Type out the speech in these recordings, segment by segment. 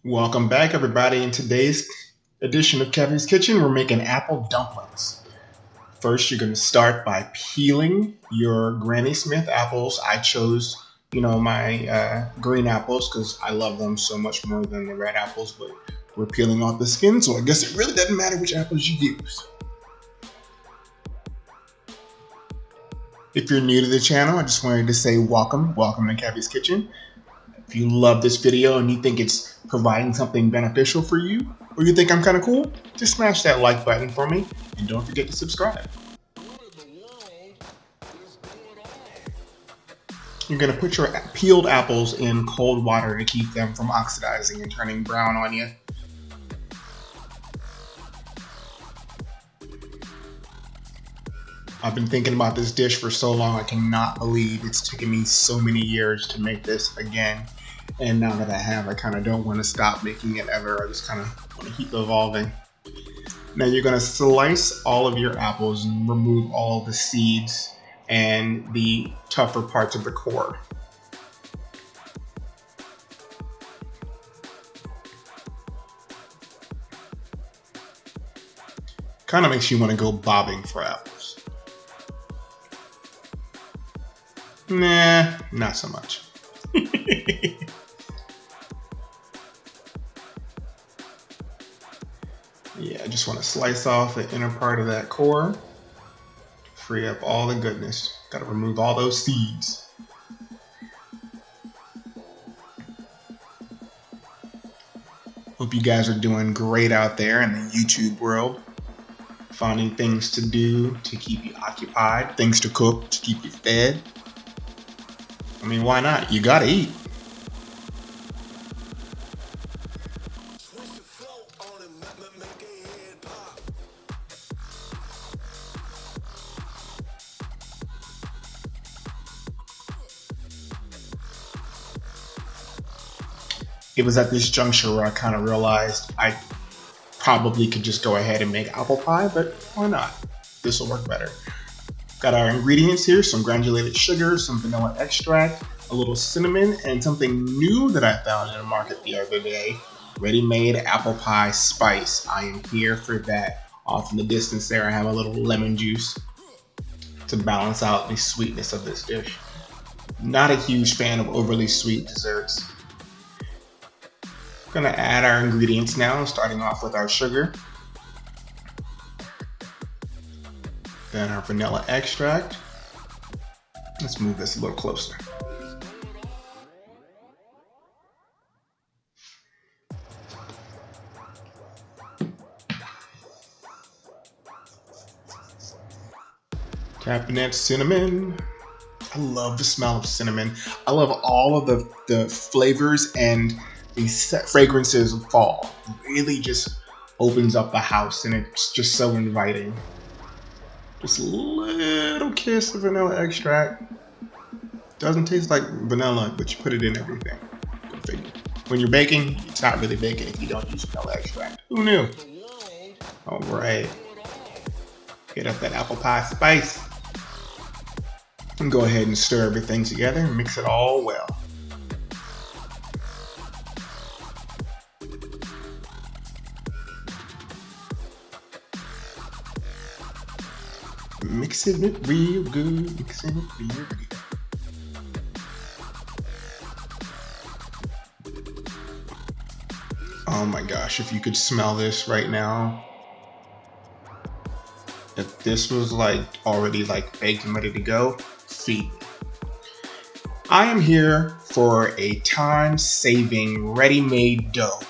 Welcome back, everybody. In today's edition of Kevi's Kitchen, we're making apple dumplings. First, you're going to start by peeling your Granny Smith apples. I chose, my green apples because I love them so much more than the red apples, but we're peeling off the skin, so I guess it really doesn't matter which apples you use. If you're new to the channel, I just wanted to say welcome to Kevi's Kitchen. If you love this video and you think it's providing something beneficial for you, or you think I'm kind of cool, just smash that like button for me and don't forget to subscribe. You're going to put your peeled apples in cold water to keep them from oxidizing and turning brown on you. I've been thinking about this dish for so long, I cannot believe it's taken me so many years to make this again. And now that I have, I kind of don't want to stop making it ever. I just kind of want to keep evolving. Now you're going to slice all of your apples and remove all the seeds and the tougher parts of the core. Kind of makes you want to go bobbing for apples. Nah, not so much. Yeah, I just want to slice off the inner part of that core, free up all the goodness. Got to remove all those seeds. Hope you guys are doing great out there in the YouTube world, finding things to do to keep you occupied, things to cook to keep you fed. I mean, why not? You gotta eat. It was at this juncture where I kind of realized I probably could just go ahead and make apple pie, but why not? This will work better. Got our ingredients here, some granulated sugar, some vanilla extract, a little cinnamon, and something new that I found in the market the other day, ready-made apple pie spice. I am here for that. Off in the distance there, I have a little lemon juice to balance out the sweetness of this dish. Not a huge fan of overly sweet desserts. We're gonna add our ingredients now, starting off with our sugar. Then our vanilla extract. Let's move this a little closer. Tapping that cinnamon. I love the smell of cinnamon. I love all of the flavors and these fragrances of fall. It really just opens up the house and it's just so inviting. Just a little kiss of vanilla extract. Doesn't taste like vanilla, but you put it in everything. Go figure. When you're baking, it's not really baking if you don't use vanilla extract. Who knew? All right. Get up that apple pie spice. And go ahead and stir everything together and mix it all well. Mixing it real good, mixing it real good. Oh my gosh, if you could smell this right now. If this was like already like baked and ready to go, feed me. I am here for a time-saving, ready-made dough.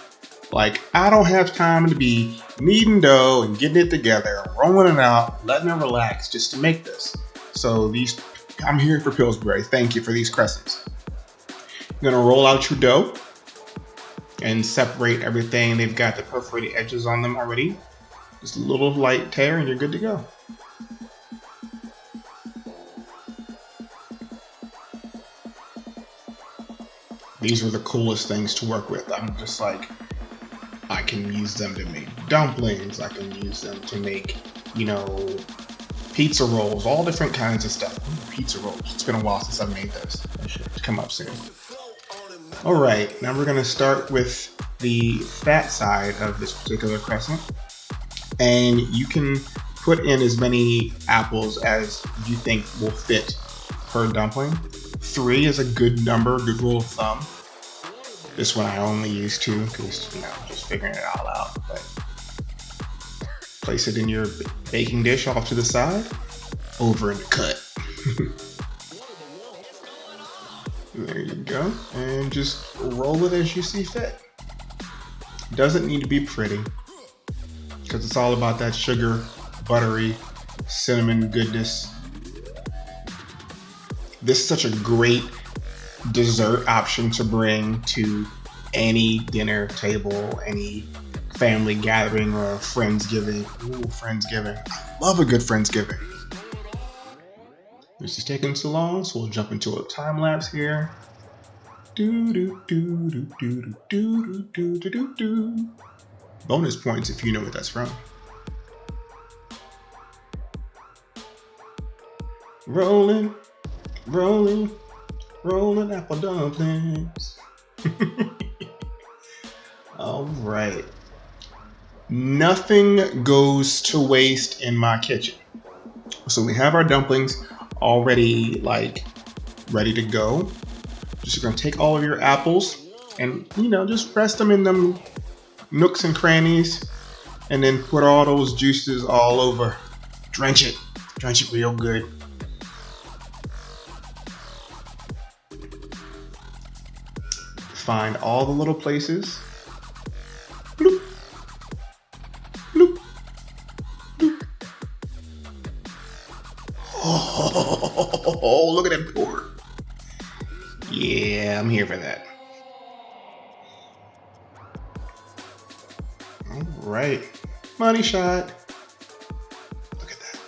Like, I don't have time to be kneading dough and getting it together, rolling it out, letting it relax just to make this. So I'm here for PILLSBURY. Thank you for these crescents. You're gonna roll out your dough and separate everything. They've got the perforated edges on them already. Just a little light tear and you're good to go. These were the coolest things to work with. I'm just like, I can use them to make dumplings. I can use them to make, pizza rolls, all different kinds of stuff. Ooh, pizza rolls. It's been a while since I've made those. They should come up soon. All right, now we're gonna start with the fat side of this particular crescent, and you can put in as many apples as you think will fit per dumpling. 3 is a good number, good rule of thumb. This one I only use 2 because, you know, just figuring it all out. But place it in your baking dish off to the side, over in the cut. There you go, and just roll it as you see fit. Doesn't need to be pretty, because it's all about that sugar, buttery, cinnamon goodness. This is such a great dessert option to bring to any dinner table, any family gathering, or Friendsgiving. Ooh, Friendsgiving. I love a good Friendsgiving. This is taking too long, so we'll jump into a time lapse here. Bonus points if you know what that's from. Rolling, rolling, rolling apple dumplings. All right. Nothing goes to waste in my kitchen. So we have our dumplings already ready to go. Just gonna take all of your apples and, you know, just press them in them nooks and crannies, and then put all those juices all over. Drench it real good. Find all the little places. Bloop, bloop, bloop. Oh, look at that pour. Yeah, I'm here for that. All right, money shot. Look at that.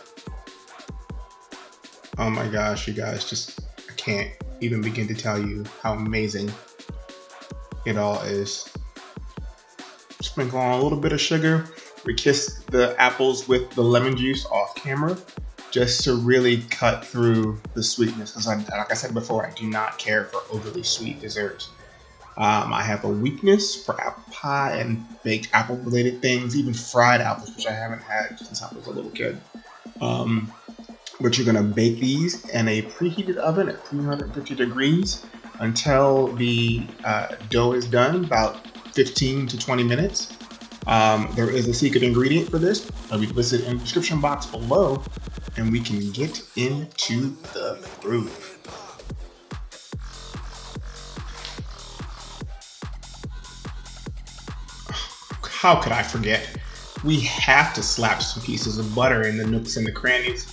Oh my gosh, you guys, I can't even begin to tell you how amazing it all is. Sprinkle on a little bit of sugar. We kiss the apples with the lemon juice off camera, just to really cut through the sweetness. Because like I said before, I do not care for overly sweet desserts. I have a weakness for apple pie and baked apple related things, even fried apples, which I haven't had since I was a little kid. But you're gonna bake these in a preheated oven at 350 degrees until the dough is done, about 15 to 20 minutes. There is a secret ingredient for this. I'll be listed in the description box below, and we can get into the groove. How could I forget? We have to slap some pieces of butter in the nooks and the crannies.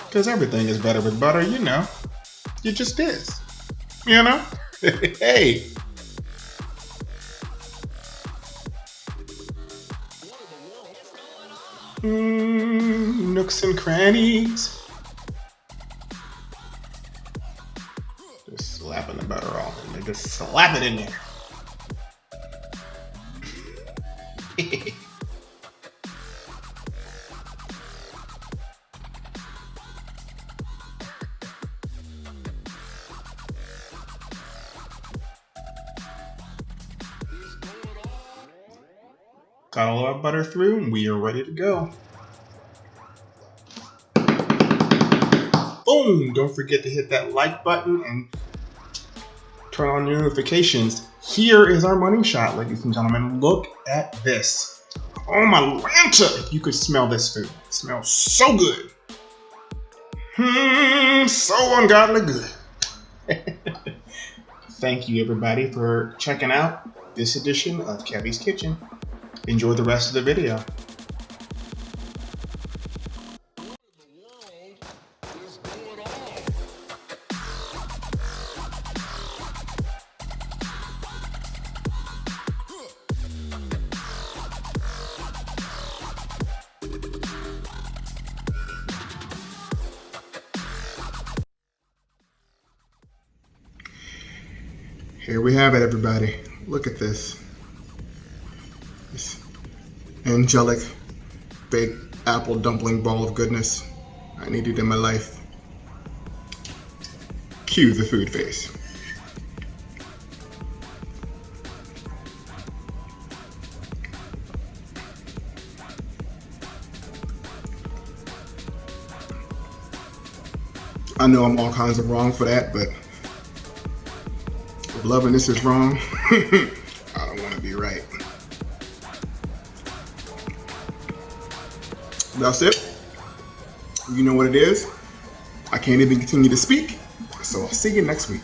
Because everything is better with butter, you know. It just is. You know? Hey. Nooks and crannies. Just slapping the butter off and they just slap it in there. Got all our butter through and we are ready to go. Boom! Don't forget to hit that like button and turn on your notifications. Here is our money shot, ladies and gentlemen. Look at this. Oh my Lanta! If you could smell this food. It smells so good. So ungodly good. Thank you everybody for checking out this edition of Kevi's Kitchen. Enjoy the rest of the video. Here we have it, everybody. Look at this. This angelic baked apple dumpling ball of goodness. I need it in my life. Cue the food face. I know I'm all kinds of wrong for that, but if loving this is wrong, I don't want to be right. That's it. You know what it is. I can't even continue to speak, so I'll see you next week.